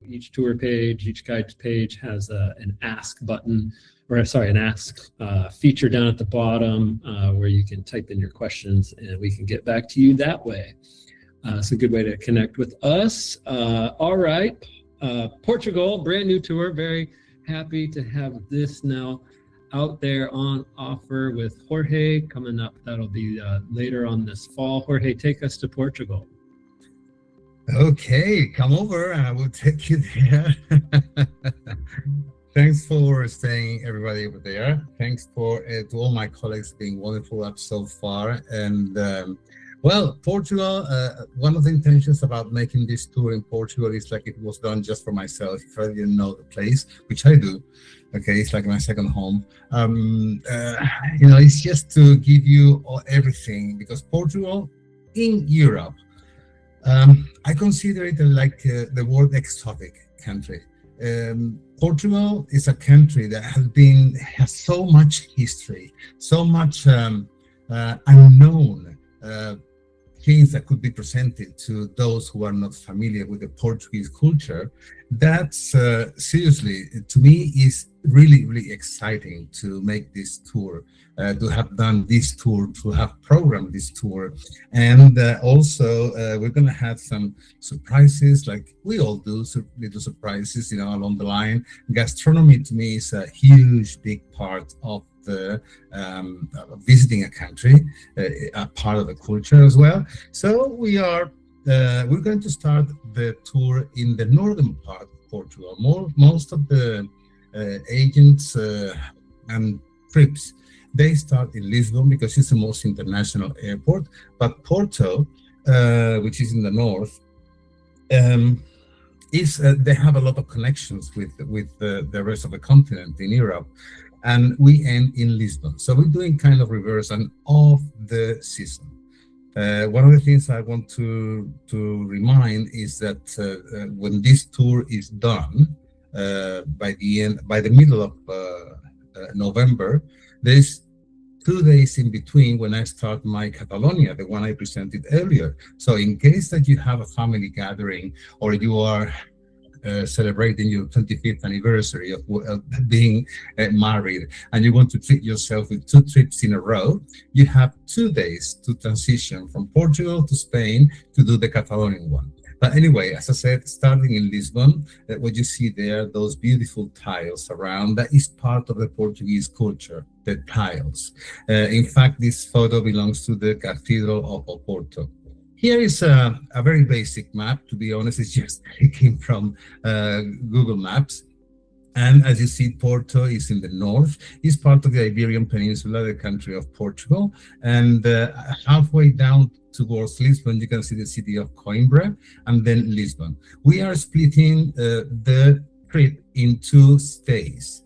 each tour page, each guide page has an ask button, or sorry, an ask feature down at the bottom where you can type in your questions and we can get back to you that way. It's a good way to connect with us. All right, Portugal, brand new tour. Very happy to have this now out there on offer with Jorge coming up. That'll be later on this fall. Jorge, take us to Portugal. Okay, come over and I will take you there. Thanks for staying, everybody over there. Thanks for to all my colleagues being wonderful up so far. And well, Portugal, one of the intentions about making this tour in Portugal is like it was done just for myself. If I didn't know the place, which I do, okay, it's like my second home. You know, it's just to give you everything, because Portugal in Europe, I consider it like the world exotic country. Portugal is a country that has so much history, so much unknown things that could be presented to those who are not familiar with the Portuguese culture. That's seriously, to me, is really, really exciting to make this tour, to have done this tour, to have programmed this tour. And also, we're going to have some surprises, like we all do, little surprises, you know, along the line. Gastronomy, to me, is a huge, big part of the visiting a country, a part of the culture as well. So we're going to start the tour in the northern part of Portugal. Most of the agents and trips, they start in Lisbon because it's the most international airport. But Porto, which is in the north, they have a lot of connections with the rest of the continent in Europe. And we end in Lisbon. So we're doing kind of reverse and off the season. One of the things I want to remind is that when this tour is done, by the middle of November, there's 2 days in between when I start my Catalonia, the one I presented earlier. So in case that you have a family gathering or you are celebrating your 25th anniversary of being married, and you want to treat yourself with 2 trips in a row, you have 2 days to transition from Portugal to Spain to do the Catalonian one. But anyway, as I said, starting in Lisbon, what you see there, those beautiful tiles around, that is part of the Portuguese culture, the tiles. In fact, this photo belongs to the Cathedral of Porto. Here is a very basic map. To be honest, it's just taken from Google Maps. And as you see, Porto is in the north. It's part of the Iberian Peninsula, the country of Portugal. And halfway down towards Lisbon, you can see the city of Coimbra and then Lisbon. We are splitting the trip in 2 stays.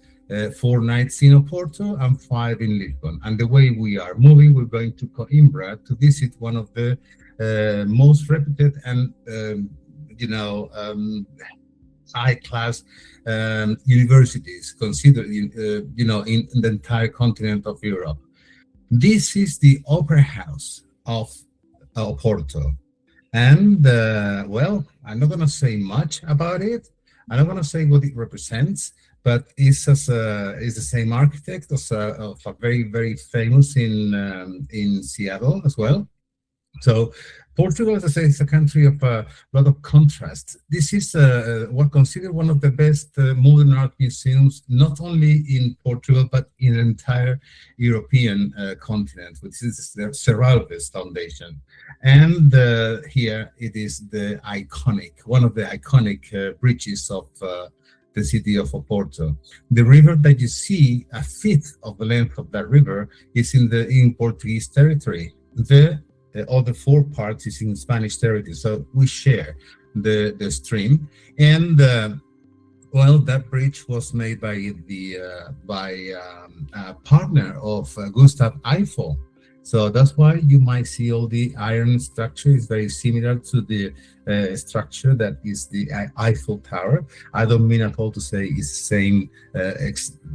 4 nights in Porto and 5 in Lisbon. And the way we are moving, we're going to Coimbra to visit one of the most reputed and high-class universities considered in the entire continent of Europe. This is the Opera House of Porto, and well, I'm not going to say much about it. I'm not going to say what it represents, but it's the same architect of a very, very famous in Seattle as well. So Portugal, as I say, is a country of a lot of contrast. This is what considered one of the best modern art museums, not only in Portugal, but in the entire European continent, which is the Serralves Foundation. And here it is one of the iconic bridges of the city of Porto. The river that you see, a fifth of the length of that river, is in Portuguese territory. The other 4 parts is in Spanish territory, so we share the stream. And well, that bridge was made by a partner of Gustav Eiffel. So that's why you might see all the iron structure is very similar to the structure that is the Eiffel Tower. I don't mean at all to say it's the same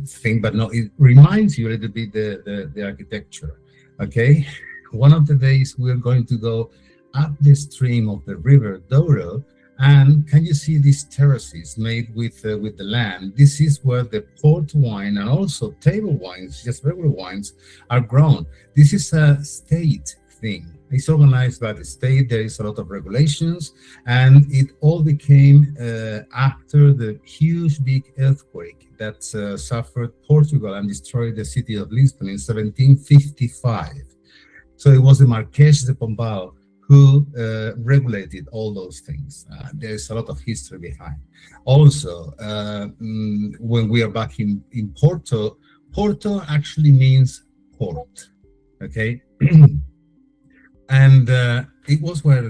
thing, but no, it reminds you a little bit the architecture. Okay. One of the days we're going to go up the stream of the river Douro And can you see these terraces made with the land? This is where the port wine and also table wines, just regular wines, are grown. This is a state thing. It's organized by the state. There is a lot of regulations, and it all became after the huge big earthquake that suffered Portugal and destroyed the city of Lisbon in 1755. So it was the Marquês de Pombal who regulated all those things. There's a lot of history behind. Also, when we are back in Porto, Porto actually means port, okay? And it was where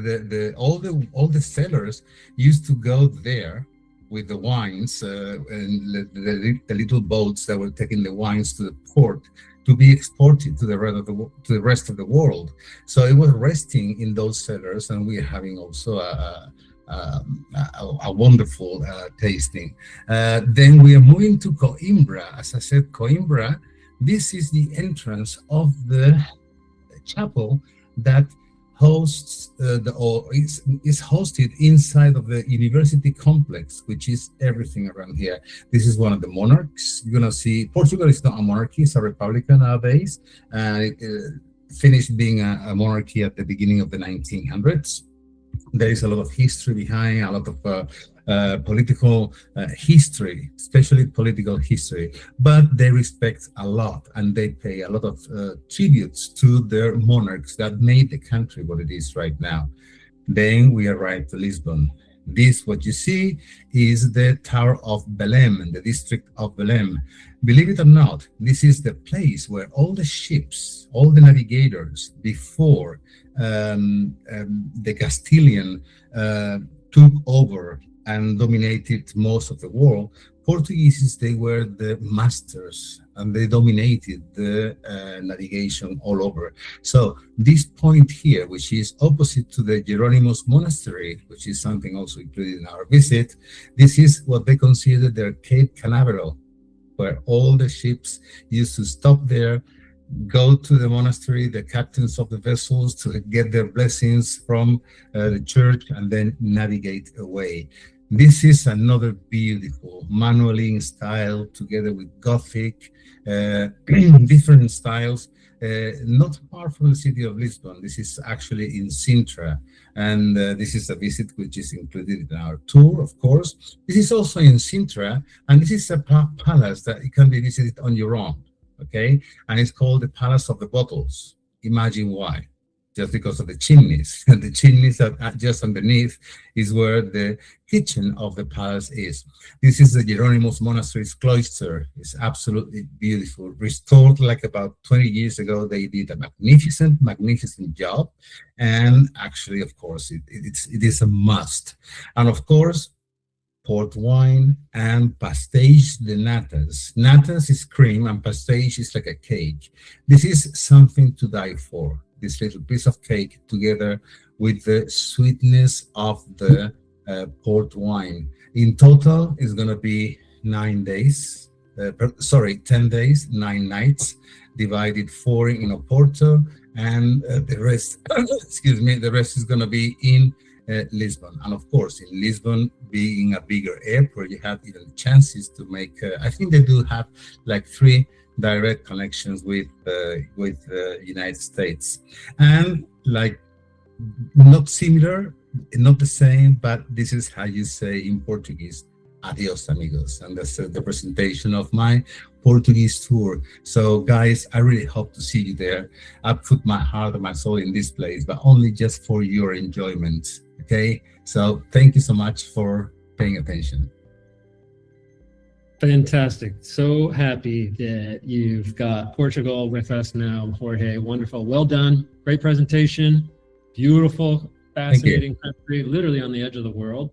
all the sellers used to go there with the wines and the little boats that were taking the wines to the port to be exported to the rest of the world. So it was resting in those cellars, and we are having also a wonderful tasting. Then we are moving to Coimbra. As I said, Coimbra, this is the entrance of the chapel that hosts is hosted inside of the university complex, which is everything around here. This is one of the monarchs. You're gonna see Portugal is not a monarchy; it's a republic nowadays. It finished being a monarchy at the beginning of the 1900s. There is a lot of history behind, a lot of political history, especially political history, but they respect a lot and they pay a lot of tributes to their monarchs that made the country what it is right now. Then we arrived to Lisbon. This, what you see, is the Tower of Belém, the district of Belém. Believe it or not, this is the place where all the ships, all the navigators before the Castilian took over and dominated most of the world. Portuguese, they were the masters and they dominated the navigation all over. So this point here, which is opposite to the Jerónimos Monastery, which is something also included in our visit, this is what they consider their Cape Canaveral, where all the ships used to stop there, go to the monastery, the captains of the vessels, to get their blessings from the church and then navigate away. This is another beautiful Manueline style together with Gothic, different styles, not far from the city of Lisbon. This is actually in Sintra, and this is a visit which is included in our tour, of course. This is also in Sintra, and this is a palace that it can be visited on your own, okay? And it's called the Palace of the Bottles. Imagine why. Just because of the chimneys. And the chimneys that are just underneath is where the kitchen of the palace is. This is the Jerónimos Monastery's cloister. It's absolutely beautiful. Restored like about 20 years ago. They did a magnificent job. And actually, of course, it is a must. And of course, port wine and pastéis de natas. Natas is cream and pastéis is like a cake. This is something to die for. This little piece of cake together with the sweetness of the port wine. In total, it's going to be 10 days, 9 nights, divided 4 in Oporto, and the rest, the rest is going to be in Lisbon. And of course, in Lisbon, being a bigger airport, you have even chances to make, I think they do have like 3 direct connections with the United States, and like not similar, not the same, but this is how you say in Portuguese, adios amigos, and that's the presentation of my Portuguese tour. So guys, I really hope to see you there. I put my heart and my soul in this place, but only just for your enjoyment, okay? So thank you so much for paying attention. Fantastic. So happy that you've got Portugal with us now, Jorge. Wonderful. Well done. Great presentation. Beautiful, fascinating country, literally on the edge of the world.